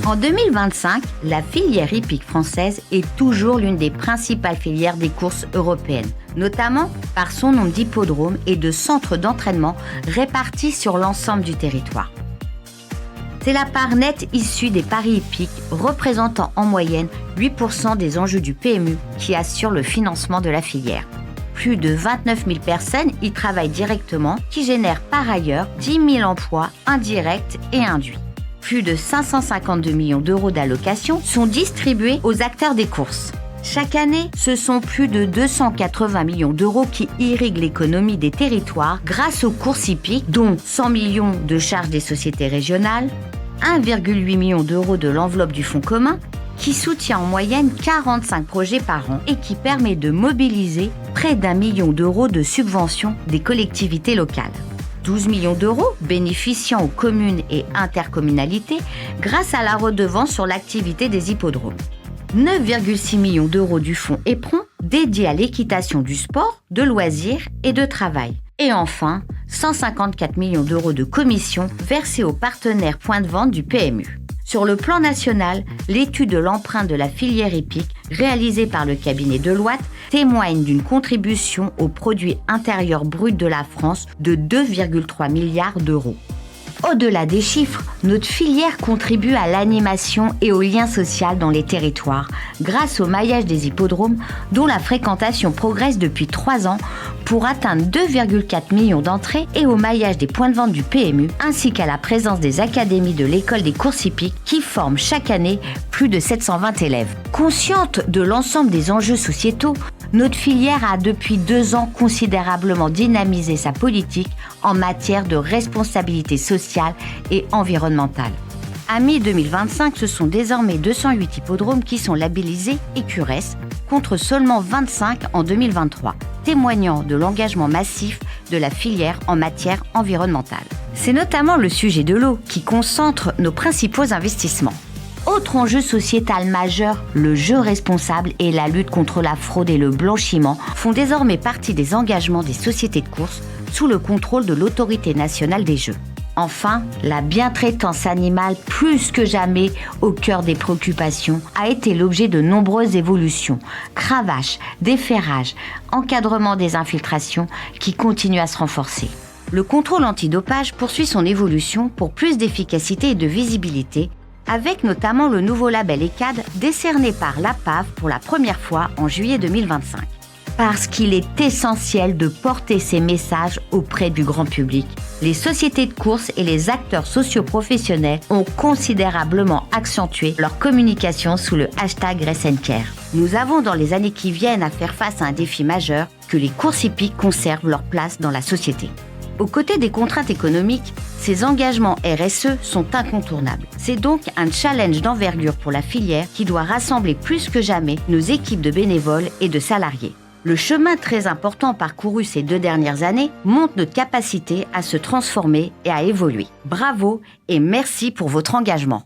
En 2025, la filière hippique française est toujours l'une des principales filières des courses européennes, notamment par son nombre d'hippodromes et de centres d'entraînement répartis sur l'ensemble du territoire. C'est la part nette issue des paris hippiques, représentant en moyenne 8% des enjeux du PMU qui assure le financement de la filière. Plus de 29 000 personnes y travaillent directement, qui génèrent par ailleurs 10 000 emplois indirects et induits. Plus de 552 millions d'euros d'allocations sont distribués aux acteurs des courses. Chaque année, ce sont plus de 280 millions d'euros qui irriguent l'économie des territoires grâce aux courses hippiques, dont 100 millions de charges des sociétés régionales, 1,8 million d'euros de l'enveloppe du fonds commun, qui soutient en moyenne 45 projets par an et qui permet de mobiliser près d'1 million d'euros de subventions des collectivités locales. 12 millions d'euros bénéficiant aux communes et intercommunalités grâce à la redevance sur l'activité des hippodromes. 9,6 millions d'euros du fonds éperon dédié à l'équitation du sport, de loisirs et de travail. Et enfin, 154 millions d'euros de commissions versées aux partenaires points de vente du PMU. Sur le plan national, l'étude de l'empreinte de la filière hippique réalisée par le cabinet Deloitte témoigne d'une contribution au produit intérieur brut de la France de 2,3 milliards d'euros. Au-delà des chiffres, notre filière contribue à l'animation et au lien social dans les territoires grâce au maillage des hippodromes dont la fréquentation progresse depuis 3 ans pour atteindre 2,4 millions d'entrées et au maillage des points de vente du PMU ainsi qu'à la présence des académies de l'école des courses hippiques qui forment chaque année plus de 720 élèves. Consciente de l'ensemble des enjeux sociétaux, notre filière a depuis 2 ans considérablement dynamisé sa politique en matière de responsabilité sociale et environnementale. À mi-2025, ce sont désormais 208 hippodromes qui sont labellisés Écuresse, contre seulement 25 en 2023, témoignant de l'engagement massif de la filière en matière environnementale. C'est notamment le sujet de l'eau qui concentre nos principaux investissements. Autre enjeu sociétal majeur, le jeu responsable et la lutte contre la fraude et le blanchiment font désormais partie des engagements des sociétés de course sous le contrôle de l'Autorité nationale des jeux. Enfin, la bientraitance animale, plus que jamais au cœur des préoccupations, a été l'objet de nombreuses évolutions. Cravache, déferrage, encadrement des infiltrations qui continuent à se renforcer. Le contrôle antidopage poursuit son évolution pour plus d'efficacité et de visibilité, avec notamment le nouveau label ECAD décerné par l'APAV pour la première fois en juillet 2025. Parce qu'il est essentiel de porter ces messages auprès du grand public. Les sociétés de course et les acteurs socio-professionnels ont considérablement accentué leur communication sous le hashtag #Race'nCare. Nous avons dans les années qui viennent à faire face à un défi majeur, que les courses hippiques conservent leur place dans la société. Aux côtés des contraintes économiques, ces engagements RSE sont incontournables. C'est donc un challenge d'envergure pour la filière qui doit rassembler plus que jamais nos équipes de bénévoles et de salariés. Le chemin très important parcouru ces 2 dernières années montre notre capacité à se transformer et à évoluer. Bravo et merci pour votre engagement.